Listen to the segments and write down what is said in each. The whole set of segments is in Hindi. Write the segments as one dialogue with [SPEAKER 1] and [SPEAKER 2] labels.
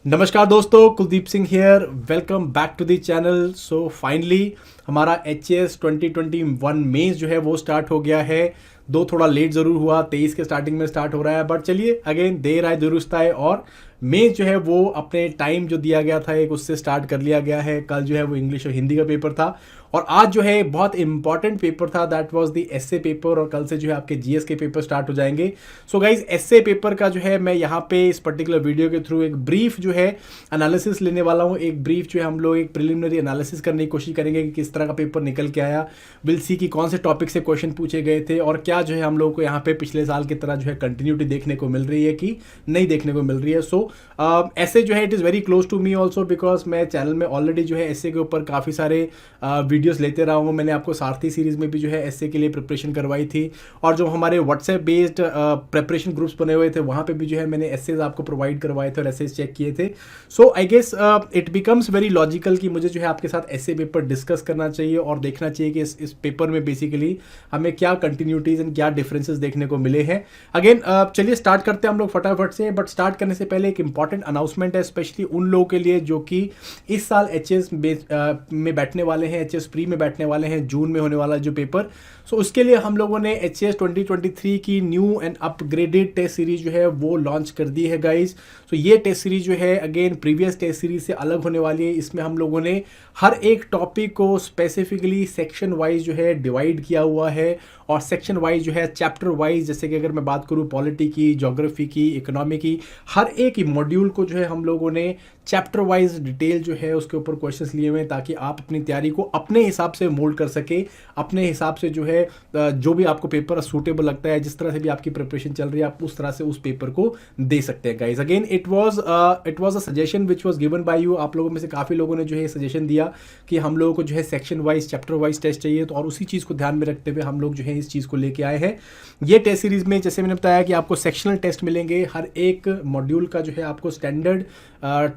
[SPEAKER 1] नमस्कार दोस्तों, Kuldeep Singh here. Welcome back to the channel. So finally हमारा एच 2021 मेंस जो है वो स्टार्ट हो गया है। दो थोड़ा लेट ज़रूर हुआ, 23 के स्टार्टिंग में स्टार्ट हो रहा है, बट चलिए अगेन देर आए दुरुस्त आए। और मेंस जो है वो अपने टाइम जो दिया गया था एक उससे स्टार्ट कर लिया गया है। कल जो है वो इंग्लिश और हिंदी का पेपर था और आज जो है बहुत इंपॉर्टेंट पेपर था, that was the essay paper. और कल से जो है आपके जीएस के पेपर स्टार्ट हो जाएंगे। सो गाइज एसए पेपर का जो है मैं यहाँ पे इस पर्टिकुलर वीडियो के थ्रू एक ब्रीफ जो है एनालिसिस लेने वाला हूँ। एक ब्रीफ जो है हम लोग एक प्रिलिमिनरी एनालिसिस करने की कोशिश करेंगे कि किस तरह का पेपर निकल के आया। विल सी कि कौन से टॉपिक से क्वेश्चन पूछे गए थे और क्या जो है हम लोग को यहाँ पे पिछले साल की तरह जो है कंटिन्यूटी देखने को मिल रही है कि नहीं देखने को मिल रही है। सो ऐसे जो है it is very close to me also, because मैं चैनल में ऑलरेडी जो है ऐसे के ऊपर काफ़ी सारे वीडियोस लेते रहा हूँ। मैंने आपको सारथी सीरीज में भी जो है ऐसे के लिए प्रिपरेशन करवाई थी और जो हमारे व्हाट्सएप बेस्ड प्रिपरेशन ग्रुप्स बने हुए थे वहाँ पे भी जो है मैंने एसेज आपको प्रोवाइड करवाए थे और एसेज चेक किए थे। So I guess it becomes very logical कि मुझे जो है आपके साथ ऐसे पेपर डिस्कस करना चाहिए और देखना चाहिए कि इस पेपर में बेसिकली हमें क्या कंटिन्यूटीज एंड क्या डिफरेंसेस देखने को मिले हैं। अगेन चलिए स्टार्ट करते हैं हम लोग फटाफट से। बट स्टार्ट करने से पहले एक इंपॉर्टेंट अनाउंसमेंट है, स्पेशली उन लोगों के लिए जो कि इस साल एचएस में बैठने वाले हैं, एचएस प्री में बैठने वाले हैं, जून में होने वाला जो पेपर। सो उसके लिए हम लोगों ने एचएस 2023 की new and upgraded test series जो है वो लॉन्च कर दी है गाइज। सो ये टेस्ट सीरीज जो है अगेन प्रीवियस टेस्ट सीरीज से अलग होने वाली है। इसमें हम लोगों ने हर एक टॉपिक को स्पेसिफिकली सेक्शन वाइज जो है डिवाइड किया हुआ है और सेक्शन वाइज जो है चैप्टर वाइज, जैसे कि अगर मैं बात करूँ पॉलिटी की, ज्योग्राफी की, इकोनॉमी की, हर एक मॉड्यूल को जो है हम लोगों ने चैप्टर वाइज डिटेल जो है उसके ऊपर क्वेश्चंस लिए हुए हैं ताकि आप अपनी तैयारी को अपने हिसाब से मोल्ड कर सके, अपने हिसाब से जो है जो भी आपको पेपर सूटेबल लगता है, जिस तरह से भी आपकी प्रिपरेशन चल रही है आप उस तरह से उस पेपर को दे सकते हैं guys. Again it was a suggestion which was given by you. आप लोगों में से काफ़ी लोगों ने जो है सजेशन दिया कि हम लोगों को जो है section wise chapter wise test चाहिए, तो और उसी चीज़ को ध्यान में रखते हुए हम लोग जो है इस चीज़ को लेके आए हैं। ये टेस्ट सीरीज में जैसे मैंने बताया कि आपको सेक्शनल टेस्ट मिलेंगे, हर एक मॉड्यूल का जो है आपको स्टैंडर्ड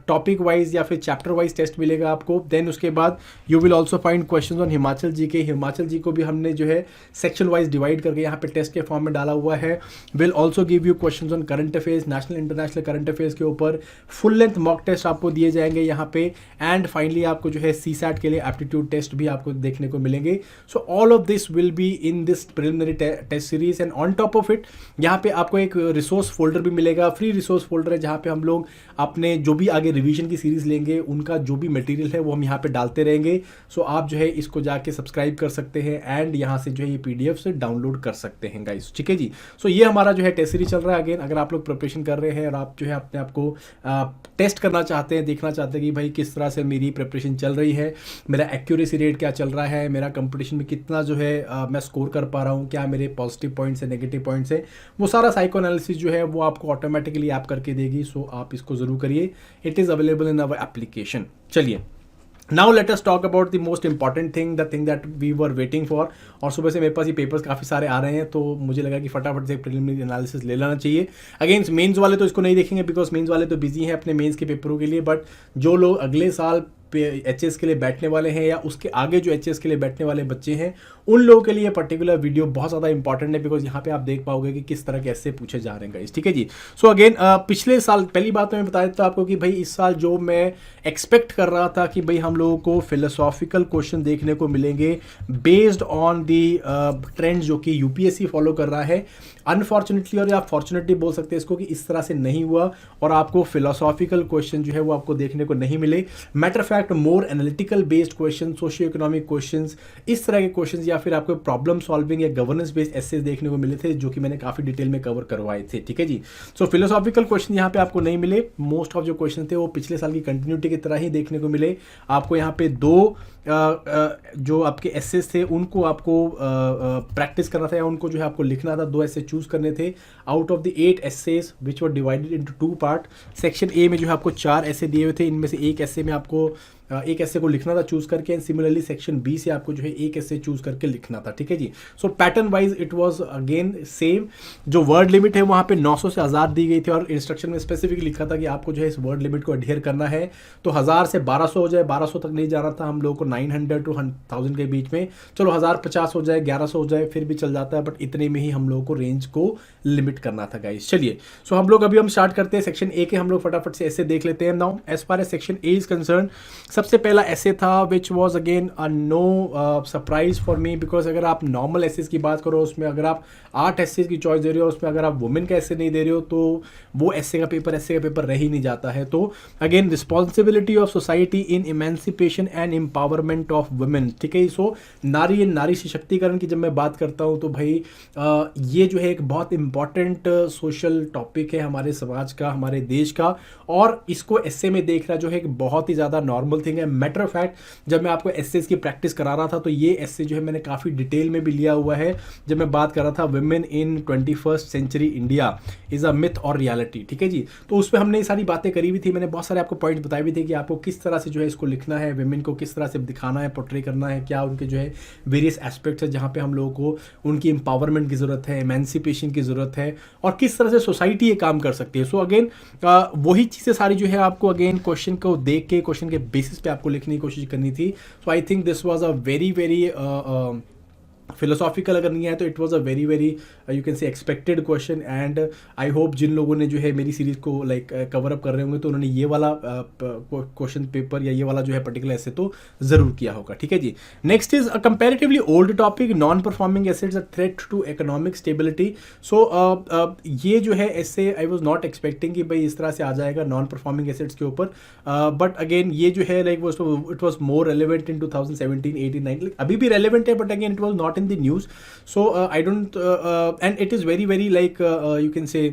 [SPEAKER 1] टॉपिक वाइज या फिर चैप्टर वाइज टेस्ट मिलेगा आपको। देन उसके बाद you will also find questions on Himachal ji के। हिमाचल जी को भी हमने जो है सेक्शन वाइज डिवाइड करके यहाँ पे टेस्ट के फॉर्म में डाला हुआ है। Will also give you questions on current affairs, national international current affairs के ऊपर फुल लेंथ मॉक टेस्ट आपको दिए जाएंगे यहाँ पे। एंड फाइनली आपको जो है सीसैट के लिए एप्टीट्यूड टेस्ट भी आपको देखने को मिलेंगे। So all of this will be in this preliminary test series. And on top of it यहाँ पे आपको एक रिसोर्स फोल्डर भी मिलेगा, फ्री रिसोर्स फोल्डर है जहाँ पे हम लोग अपने जो भी आगे रिवीजन की सीरीज लेंगे उनका जो भी मटेरियल है वो हम यहाँ पे डालते रहेंगे। सो आप जो है इसको जाके सब्सक्राइब कर सकते हैं एंड यहाँ से जो है ये पीडीएफ से डाउनलोड कर सकते हैं गाइस, ठीक है जी। सो ये हमारा जो है टेस्ट सीरीज चल रहा है। अगेन अगर आप लोग प्रिपरेशन कर रहे हैं और आप जो है अपने आप को टेस्ट करना चाहते हैं, देखना चाहते हैं कि भाई किस तरह से मेरी प्रिपरेशन चल रही है, मेरा एक्यूरेसी रेट क्या चल रहा है, मेरा कंपटीशन में कितना जो है मैं स्कोर कर पा रहा हूँ, क्या मेरे पॉजिटिव पॉइंट्स है, नेगेटिव पॉइंट्स है, वो सारा साइको एनालिसिस जो है वो आपको ऑटोमेटिकली ऐप करके देगी। सो आप इसको जरूर करिए, it is available in our application. चलिए now let us talk about the most important thing, the thing that we were waiting for. और सुबह से मेरे पास ये पेपर्स काफ़ी सारे आ रहे हैं तो मुझे लगा कि फटाफट से प्रिलिमिनरी एनालिसिस ले लेना चाहिए। अगेन मेंस वाले तो इसको नहीं देखेंगे बिकॉज मेंस वाले तो बिजी हैं अपने मेंस के पेपरों के लिए, बट जो लोग अगले साल एचएस के लिए बैठने वाले हैं या उसके आगे जो एचएस के लिए बैठने वाले बच्चे हैं उन लोगों के लिए पर्टिकुलर वीडियो बहुत ज़्यादा इंपॉर्टेंट है, बिकॉज यहाँ पे आप देख पाओगे कि किस तरह के ऐसे पूछे जा रहे हैं गाइस, ठीक है जी। सो अगेन पिछले साल पहली बात तो मैं बता देता हूँ आपको कि भाई इस साल जो मैं एक्सपेक्ट कर रहा था कि भाई हम लोगों को फिलोसॉफिकल क्वेश्चन देखने को मिलेंगे बेस्ड ऑन दी ट्रेंड जो कि यूपीएससी फॉलो कर रहा है। अनफॉर्चुनेटली और या फॉर्चुनेटली बोल सकते हैं इसको कि इस तरह से नहीं हुआ और आपको फिलोसॉफिकल क्वेश्चन जो है वो आपको देखने को नहीं मिले। मैटर फैक्ट मोर analytical based question, socio economic questions, इस तरह के क्वेश्चंस या फिर आपको प्रॉब्लम सॉल्विंग या गवर्नेंस बेस्ड एसेज देखने को मिले थे जो कि मैंने काफ़ी डिटेल में कवर करवाए थे, ठीक है जी। सो फिलोसॉफिकल क्वेश्चन यहाँ पे आपको नहीं मिले। मोस्ट ऑफ जो क्वेश्चन थे वो पिछले साल की कंटिन्यूटी की तरह ही देखने को मिले। आपको यहाँ पे दो जो आपके एसेस थे उनको आपको प्रैक्टिस करना था या उनको जो है आपको लिखना था, दो एसे चूज करने थे out of the 8 essays which were divided into 2 part. Section A में जो है आपको 4 ऐसे दिए हुए थे, इनमें से एक ऐसे में आपको एक ऐसे को लिखना था चूज करके, एंड सिमिलरली सेक्शन बी से आपको जो है एक ऐसे चूज करके लिखना था, ठीक है जी। So pattern wise it was again same. जो वर्ड लिमिट है वहाँ पे 900 से 1000 दी गई थी, और इंस्ट्रक्शन में स्पेसिफिकली लिखा था कि आपको जो है इस वर्ड लिमिट को अडियर करना है। तो 1000 से 1200 हो जाए, 1200 तक नहीं जाना था हम लोगों को, 900 to 1000 के बीच में। चलो 1050 हो जाए, 1100 हो जाए, फिर भी चल जाता है, बट इतने में ही हम लोगों को रेंज को लिमिट करना था गाइस। चलिए, सो हम लोग अभी स्टार्ट करते हैं सेक्शन ए के। हम लोग फटाफट से ऐसे देख लेते हैं। Now as far as section A is concern, सबसे पहला ऐसे था which was again a no surprise for me, because अगर आप नॉर्मल एसेज की बात करो, उसमें अगर आप 8 एसेज की चॉइस दे रहे हो, उसमें अगर आप वुमेन का ऐसे नहीं दे रहे हो, तो वो ऐसे का पेपर रह ही नहीं जाता है। तो again responsibility of society in emancipation and empowerment of women, ठीक है। सो नारी सशक्तिकरण की जब मैं बात करता हूँ तो भाई ये जो है एक बहुत इंपॉर्टेंट सोशल टॉपिक है हमारे समाज का, हमारे देश का, और इसको एस्से में देखना जो है एक बहुत ही ज़्यादा नॉर्मल थिंग है। मैटर ऑफ फैक्ट जब मैं आपको एस्सेज की प्रैक्टिस करा रहा था तो ये एस्से जो है मैंने काफ़ी डिटेल में भी लिया हुआ है, जब मैं बात कर रहा था women in 21st century India is a myth और रियलिटी, ठीक है जी। तो उस पर हमने ये सारी बातें करी हुई थी, मैंने बहुत सारे आपको पॉइंट्स बताए भी थे कि आपको किस तरह से जो है इसको लिखना है, वुमेन को किस तरह से दिखाना है, पोर्ट्रे करना है, क्या उनके जो है वेरियस एस्पेक्ट्स है जहाँ पे हम लोगों को उनकी एम्पावरमेंट की ज़रूरत है, एमेंसिपेशन की ज़रूरत है, और किस तरह से सोसाइटी ये काम कर सकती है। सो अगेन वही चीज़ें सारी जो है आपको अगेन क्वेश्चन को देख के क्वेश्चन के बेसिस पे आपको लिखने की कोशिश करनी थी। So I think this was a very philosophical अगर नहीं है तो it was a very you can say expected question, and I hope जिन लोगों ने जो है मेरी सीरीज को लाइक कवर अप कर रहे होंगे तो उन्होंने ये वाला क्वेश्चन पेपर या ये वाला जो है पर्टिकुलर ऐसे तो ज़रूर किया होगा, ठीक है जी। Next is a comparatively old topic, non performing assets a threat to economic stability. So ये जो है ऐसे आई वॉज नॉट एक्सपेक्टिंग कि भाई इस तरह से आ जाएगा नॉन परफॉर्मिंग एसेट्स के ऊपर, बट अगेन ये जो है like it was more relevant in 2017, 18, 19, अभी भी रेलिवेंट है, but again it was not in the news. So I don't and it is very like you can say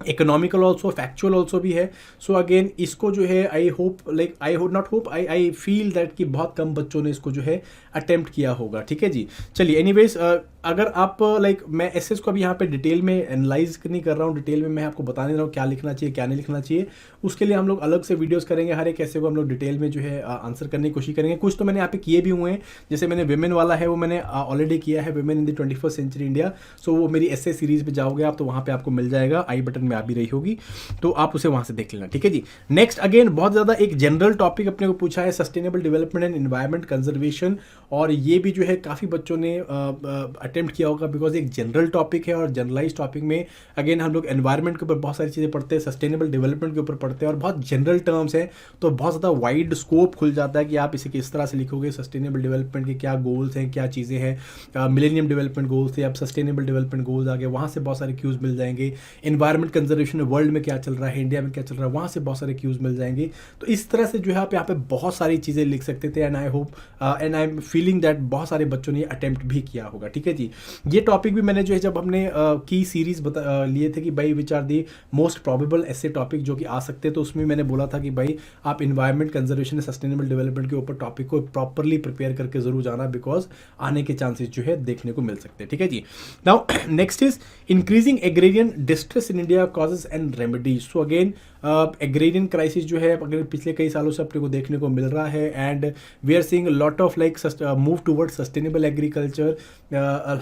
[SPEAKER 1] economical also, factual also भी है। सो अगेन इसको जो है I hope like I feel that कि बहुत कम बच्चों ने इसको जो है अटेम्प्ट किया होगा, ठीक है जी। चलिए एनीवेज अगर आप लाइक मैं एसेस को अभी यहाँ पे डिटेल में एनालाइज नहीं कर रहा हूँ, डिटेल में मैं आपको बताने रहा हूँ क्या लिखना चाहिए क्या नहीं लिखना चाहिए, उसके लिए हम लोग अलग से वीडियोस करेंगे, हर एक ऐसे को हम लोग डिटेल में जो है आंसर करने की कोशिश करेंगे। कुछ तो मैंने यहाँ पे किए भी हुए हैं, जैसे मैंने विमेन वाला है वो मैंने ऑलरेडी किया है, women in the 21st century India. So वो मेरी एसे सीरीज पे जाओगे आप तो वहाँ पे आपको मिल जाएगा, आई बटन में आ भी रही होगी, तो आप उसे वहाँ से देख लेना, ठीक है जी। नेक्स्ट अगेन बहुत ज़्यादा एक जनरल टॉपिक अपने को पूछा है, sustainable development and environment conservation, और ये भी जो है काफ़ी बच्चों ने अटेम्प्ट किया होगा, बिकॉज एक जनरल टॉपिक है, और जनरलाइज टॉपिक में अगेन हम लोग एनवायरमेंट के ऊपर बहुत सारी चीज़ें पढ़ते हैं, सस्टेनेबल डेवलपमेंट के ऊपर पढ़ते हैं, और बहुत जनरल टर्म्स हैं, तो बहुत ज़्यादा वाइड स्कोप खुल जाता है कि आप इसे किस तरह से लिखोगे, सस्टेनेबल डेवलपमेंट के क्या गोल्स हैं, क्या चीज़ें हैं, मिलेनियम डेवलपमेंट गोल्स थे, अब सस्टेनेबल डेवलपमेंट गोल्स आ गए, वहाँ से बहुत सारे क्यूज़ मिल जाएंगे, एनवायरमेंट कंजर्वेशन वर्ल्ड में क्या चल रहा है, इंडिया में क्या चल रहा है, वहाँ से बहुत सारे क्यूज़ मिल जाएंगे। तो इस तरह से जो है आप यहाँ पे बहुत सारी चीज़ें लिख सकते थे, and I hope and I am feeling that बहुत सारे बच्चों ने अटेम्प्ट भी किया होगा, ठीक है जी। ये टॉपिक भी मैंने जो है जब हमने की सीरीज लिए थे कि भाई which are the most probable essay topic जो कि आ सकते हैं, तो उसमें मैंने बोला था कि भाई आप इन्वायरमेंट कंजर्वेशन सस्टेनेबल डेवलपमेंट के ऊपर टॉपिक को प्रॉपरली प्रिपेयर करके जरूर जाना, बिकॉज आने के चांसेस जो है देखने को मिल सकते हैं, ठीक है जी। Now next is increasing agrarian distress in India causes and remedies. So again agrarian crisis जो है अगर पिछले कई सालों से अपने को देखने को मिल रहा है, and we are seeing lot of like move toward sustainable agriculture.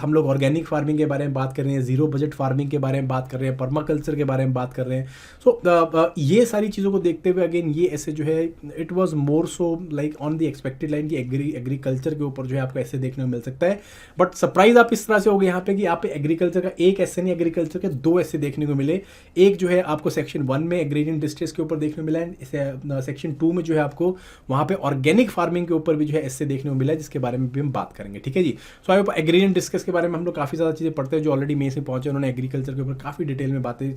[SPEAKER 1] हम लोग ऑर्गेनिक फार्मिंग के बारे में बात कर रहे हैं, जीरो बजट फार्मिंग के बारे में बात कर रहे हैं, पर्माकल्चर के बारे में बात कर रहे हैं। सो ये सारी चीज़ों को देखते हुए अगेन ये ऐसे जो है it was more so like on the expected line की एग्रीकल्चर के ऊपर जो है आपको ऐसे देखने को मिल सकता है। बट सरप्राइज आप इस तरह से हो गए यहाँ पे कि आप एग्रीकल्चर का एक ऐसे नहीं, एग्रीकल्चर के दो ऐसे देखने को मिले। एक जो है आपको सेक्शन 1 में एग्रेरियन डिस्ट्रेस के ऊपर देखने को मिला है, सेक्शन 2 में जो है आपको वहाँ पे ऑर्गेनिक फार्मिंग के ऊपर भी जो है ऐसे देखने को मिला है, जिसके बारे में भी हम बात करेंगे, ठीक है जी। सो आई होप एग्रेरियन डिस्ट्रेस के बारे में हम लोग काफ़ी ज़्यादा चीज़ें पढ़ते हैं, जो ऑलरेडी मेन से पहुंचे उन्होंने एग्रीकल्चर के ऊपर काफ़ी डिटेल में बातें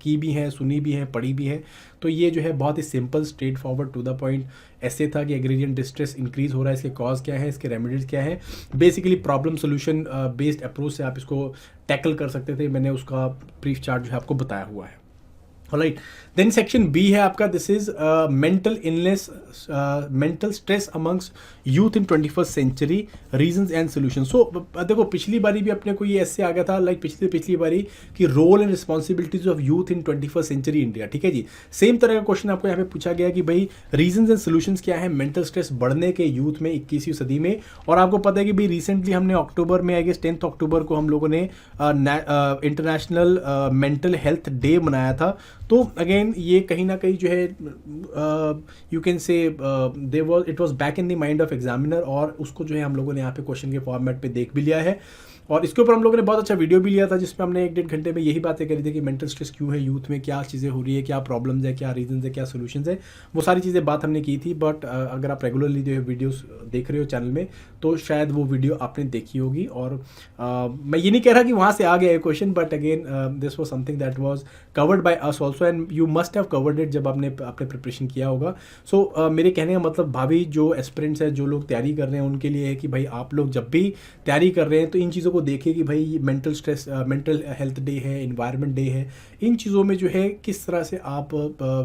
[SPEAKER 1] की भी हैं, सुनी भी हैं, पढ़ी भी है। तो ये जो है बहुत ही simple straightforward to the point ऐसे था कि एग्रेरियन डिस्ट्रेस इंक्रीज हो रहा है, इसके कॉज क्या है, इसके रेमेडीज क्या है, basically problem solution based approach से आप इसको टैकल कर सकते थे। मैंने उसका ब्रीफ चार्ट जो है आपको बताया हुआ है। ऑलराइट, देन सेक्शन बी है आपका, this is mental illness mental stress amongst youth in 21st century, reasons and solution. So देखो पिछली बारी भी अपने को ये ऐसे आ गया था, लाइक पिछली बारी कि role and responsibilities of youth in 21st century India, ठीक है जी। सेम तरह का क्वेश्चन आपको यहाँ पे पूछा गया कि भाई रीजंस एंड सोल्यूशंस क्या है मेंटल स्ट्रेस बढ़ने के यूथ में 21वीं सदी में। और आपको पता है कि भाई रिसेंटली हमने अक्टूबर में, आई गेस 10 अक्टूबर को हम लोगों ने इंटरनेशनल मेंटल हेल्थ डे मनाया था। तो अगेन ये कहीं ना कहीं जो है यू कैन से it was back in the mind of examiner, और उसको जो है हम लोगों ने यहाँ पे क्वेश्चन के फॉर्मेट पे देख भी लिया है। और इसके ऊपर हम लोगों ने बहुत अच्छा वीडियो भी लिया था जिसमें हमने 1-1.5 घंटे में यही बातें करी थी कि मेंटल स्ट्रेस क्यों है यूथ में, क्या चीज़ें हो रही है, क्या प्रॉब्लम्स है, क्या रीजंस है, क्या सोल्यूशंस है, वो सारी चीज़ें बात हमने की थी। बट अगर आप रेगुलरली जो है वीडियोस देख रहे हो चैनल में तो शायद वो वीडियो आपने देखी होगी। और मैं ये नहीं कह रहा कि वहाँ से आ गया है question, but again this was something that was covered by us also and you must have covered it जब आपने प्रिपरेशन किया होगा। सो मेरे कहने का मतलब भाभी जो एस्पिरेंट्स है, जो लोग तैयारी कर रहे हैं उनके लिए है कि भाई आप लोग जब भी तैयारी कर रहे हैं तो इन चीज़ों को देखिए कि भाई mental stress, mental health day है, इन्वायरमेंट डे है, इन चीज़ों में जो है किस तरह से आप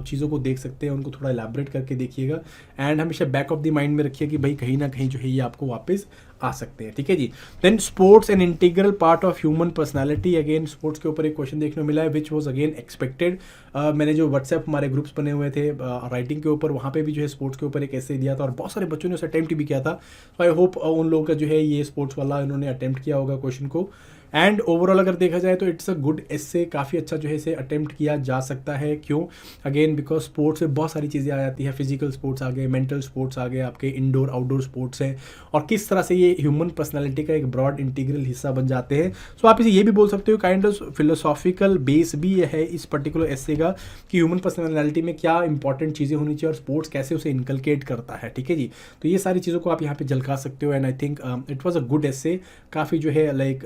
[SPEAKER 1] चीज़ों को देख सकते हैं, उनको थोड़ा एलैबोरेट करके देखिएगा। एंड हमेशा बैक ऑफ द माइंड में रखिए कि भाई कहीं ना कहीं जो है ये आपको वापस आ सकते हैं, ठीक है जी। Then sports an integral part of human personality, again sports के ऊपर एक क्वेश्चन देखने को मिला है विच वॉज अगेन एक्सपेक्टेड। मैंने जो व्हाट्सएप हमारे ग्रुप्स बने हुए थे राइटिंग के ऊपर, वहाँ पे भी जो है स्पोर्ट्स के ऊपर एक ऐसे दिया था और बहुत सारे बच्चों ने उसे अटेम्प्ट भी किया था। तो आई होप उन लोगों का जो है ये स्पोर्ट्स वाला इन्होंने अटेम्प्ट किया होगा क्वेश्चन को। एंड ओवरऑल अगर देखा जाए तो इट्स अ गुड एस्से, काफ़ी अच्छा जो है इसे अटेम्प्ट किया जा सकता है। क्यों? अगेन बिकॉज स्पोर्ट्स में बहुत सारी चीज़ें आ जाती है, फिजिकल स्पोर्ट्स आ गए, मेंटल स्पोर्ट्स आ गए, आपके इंडोर आउटडोर स्पोर्ट्स हैं, और किस तरह से ये ह्यूमन पर्सनैलिटी का एक ब्रॉड इंटीग्रल हिस्सा बन जाते हैं। सो आप इसे ये भी बोल सकते हो काइंड ऑफ फिलोसॉफिकल बेस भी है इस पर्टिकुलर एस्से का कि ह्यूमन पर्सनैलिटी में क्या इंपॉर्टेंट चीज़ें होनी चाहिए और स्पोर्ट्स कैसे उसे इनकलकेट करता है, ठीक है जी। तो ये सारी चीज़ों को आप यहाँ पे झलका सकते हो and I think it was a good essay, काफ़ी जो है लाइक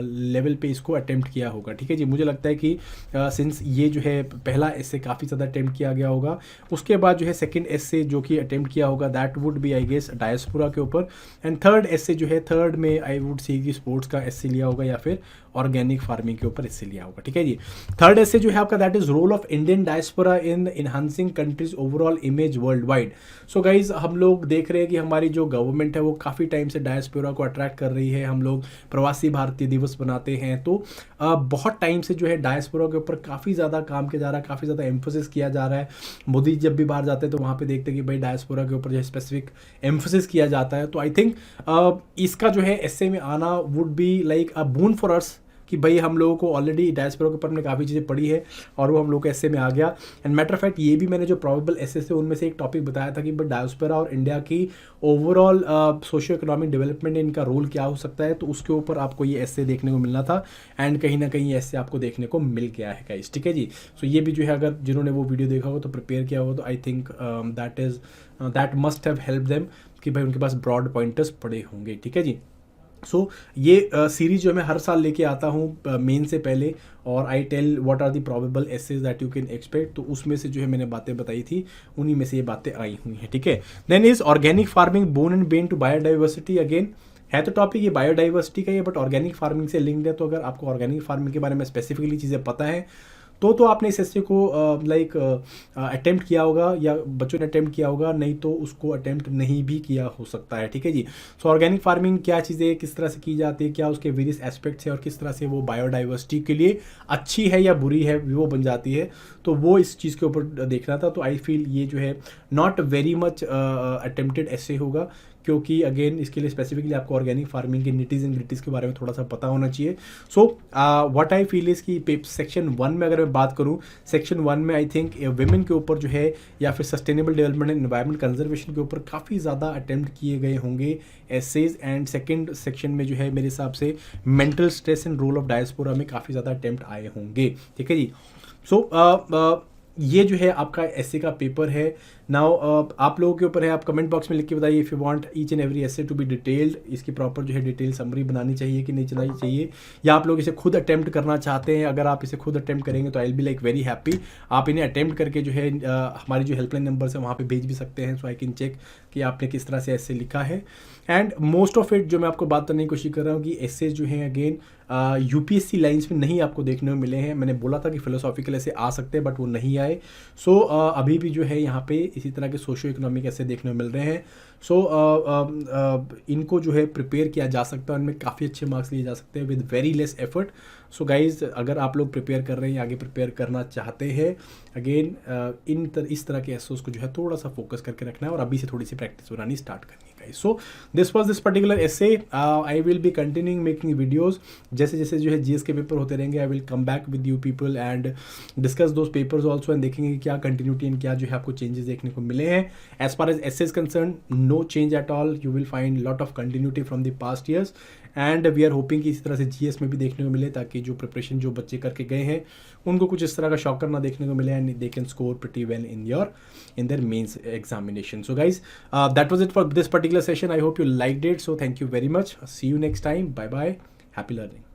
[SPEAKER 1] लेवल पे इसको अटेम्प्ट किया होगा, ठीक है जी। मुझे लगता है कि सिंस ये जो है पहला एस्से काफ़ी ज़्यादा अटेम्प्ट किया गया होगा, उसके बाद जो है सेकंड एस्से जो कि अटेम्प्ट किया होगा that would be I guess diaspora के ऊपर, एंड थर्ड एस्से जो है थर्ड में आई वुड सी कि स्पोर्ट्स का एस्से लिया होगा या फिर ऑर्गेनिक फार्मिंग के ऊपर एस्से लिया होगा, ठीक है जी। थर्ड एस्से जो है आपका that is role of Indian diaspora in enhancing countries overall image world wide. So guys हम लोग देख रहे हैं कि हमारी जो गवर्नमेंट है वो काफ़ी टाइम से डायस्पोरा को अट्रैक्ट कर रही है। हम लोग प्रवासी भारतीय दिवस बनाते हैं, तो बहुत टाइम से जो है डायस्पोरा के ऊपर काफ़ी ज़्यादा काम किया जा रहा है, काफ़ी ज़्यादा एम्फोसिस किया जा रहा है। मोदी जब भी बाहर जाते हैं तो वहाँ पे देखते हैं कि भाई डायस्पोरा के ऊपर जो है स्पेसिफिक एम्फोसिस किया जाता है। तो आई थिंक इसका जो है एस्से में आना would be like a boon for us कि भाई हम लोगों को ऑलरेडी डायस्पोरा के ऊपर हमने काफ़ी चीज़ें पढ़ी है और वो हम लोग के एस्से में आ गया। एंड मैटर ऑफ फैक्ट ये भी मैंने जो प्रोबेबल एस्से थे उनमें से एक टॉपिक बताया था कि बट डायस्पोरा और इंडिया की ओवरऑल सोशियो इकोनॉमिक डेवलपमेंट में इनका रोल क्या हो सकता है, तो उसके ऊपर आपको ये एस्से देखने को मिलना था एंड कहीं ना कहीं ये एस्से आपको देखने को मिल गया है गाइस, ठीक है जी। सो ये भी जो है अगर जिन्होंने वो वीडियो देखा हो तो प्रिपेयर किया हो तो I think that must have help them कि भाई उनके पास ब्रॉड पॉइंटर्स पड़े होंगे, ठीक है जी। सो ये सीरीज जो मैं हर साल लेके आता हूँ मेन से पहले, और I tell what are the probable essays that you can expect, तो उसमें से जो है मैंने बातें बताई थी उन्हीं में से ये बातें आई हुई हैं, ठीक है। Then is organic farming boon and bane to biodiversity, again है तो टॉपिक ये बायोडाइवर्सिटी का ही, बट ऑर्गेनिक फार्मिंग से लिंक्ड है। तो अगर आपको ऑर्गेनिक फार्मिंग के बारे में स्पेसिफिकली चीज़ें पता है तो आपने इस एस्से को लाइक अटेम्प्ट किया होगा या बच्चों ने अटेम्प्ट किया होगा, नहीं तो उसको अटेम्प्ट नहीं भी किया हो सकता है, ठीक है जी। सो ऑर्गेनिक फार्मिंग क्या चीज़ें, किस तरह से की जाती है, क्या उसके वेरियस एस्पेक्ट्स है और किस तरह से वो बायोडाइवर्सिटी के लिए अच्छी है या बुरी है वो बन जाती है, तो वो इस चीज़ के ऊपर देखना था। तो आई फील ये जो है नॉट वेरी मच अटेम्प्टेड एस्से होगा, क्योंकि अगेन इसके लिए स्पेसिफिकली आपको ऑर्गेनिक फार्मिंग के निटीज एंड ग्रिटीज के बारे में थोड़ा सा पता होना चाहिए। So what I feel is कि सेक्शन 1 में अगर मैं बात करूं, सेक्शन 1 में आई थिंक वुमेन के ऊपर जो है या फिर sustainable development and environment conservation के ऊपर काफ़ी ज़्यादा अटेम्प्ट किए गए होंगे एसेज, एंड सेकेंड सेक्शन में जो है मेरे हिसाब से mental stress and role of diaspora में काफ़ी ज़्यादा अटेम्प्ट आए होंगे, ठीक है जी। सो ये जो है आपका एस्से का पेपर है। नाउ आप लोगों के ऊपर है, आप कमेंट बॉक्स में लिख के बताइए if you want each and every essay to be detailed, इसकी प्रॉपर जो है डिटेल समरी बनानी चाहिए कि नहीं चलानी चाहिए, या आप लोग इसे खुद अटेम्प्ट करना चाहते हैं। अगर आप इसे खुद अटेम्प्ट करेंगे तो I will be like very happy. आप इन्हें अटेम्प्ट करके जो है हमारी जो हेल्पलाइन नंबर है वहाँ पर भेज भी सकते हैं, सो आई कैन चेक कि आपने किस तरह से एस्से लिखा है। एंड मोस्ट ऑफ इट जो मैं आपको बात करने की कोशिश कर रहा हूँ कि एस्से जो हैं अगेन यूपीएससी लाइंस में नहीं आपको देखने को मिले हैं। मैंने बोला था कि फिलोसॉफिकल ऐसे आ सकते हैं बट वो नहीं आए। सो अभी भी जो है यहाँ पे इसी तरह के सोशो इकोनॉमिक ऐसे देखने को मिल रहे हैं। सो इनको जो है प्रिपेयर किया जा सकता है, इनमें काफ़ी अच्छे मार्क्स लिए जा सकते हैं with very less effort. So guys, अगर आप लोग प्रिपेयर कर रहे हैं, आगे प्रिपेयर करना चाहते हैं, अगेन इस तरह के एसोस को जो है थोड़ा सा फोकस करके रखना है और अभी से थोड़ी सी प्रैक्टिस बनानी स्टार्ट करनी है guys. So this was this particular essay. I will be continuing making videos. जैसे जैसे जो है जीएस के पेपर होते रहेंगे, I will come back with you people and discuss those papers also, and देखेंगे कि क्या कंटिन्यूटी एंड क्या जो है आपको चेंजेस देखने को मिले हैं। As far as essay is concern, no change at all, you will find lot of continuity from the past years and we are hoping कि इसी तरह से जीएस में भी देखने को मिले, ताकि जो प्रिपरेशन जो बच्चे करके गए हैं उनको कुछ इस तरह का शॉकर ना देखने को मिले and they can score pretty well in their mains examination. So guys, that was it for this particular session. I hope you liked it. So thank you very much. See you next time. Bye bye. Happy learning.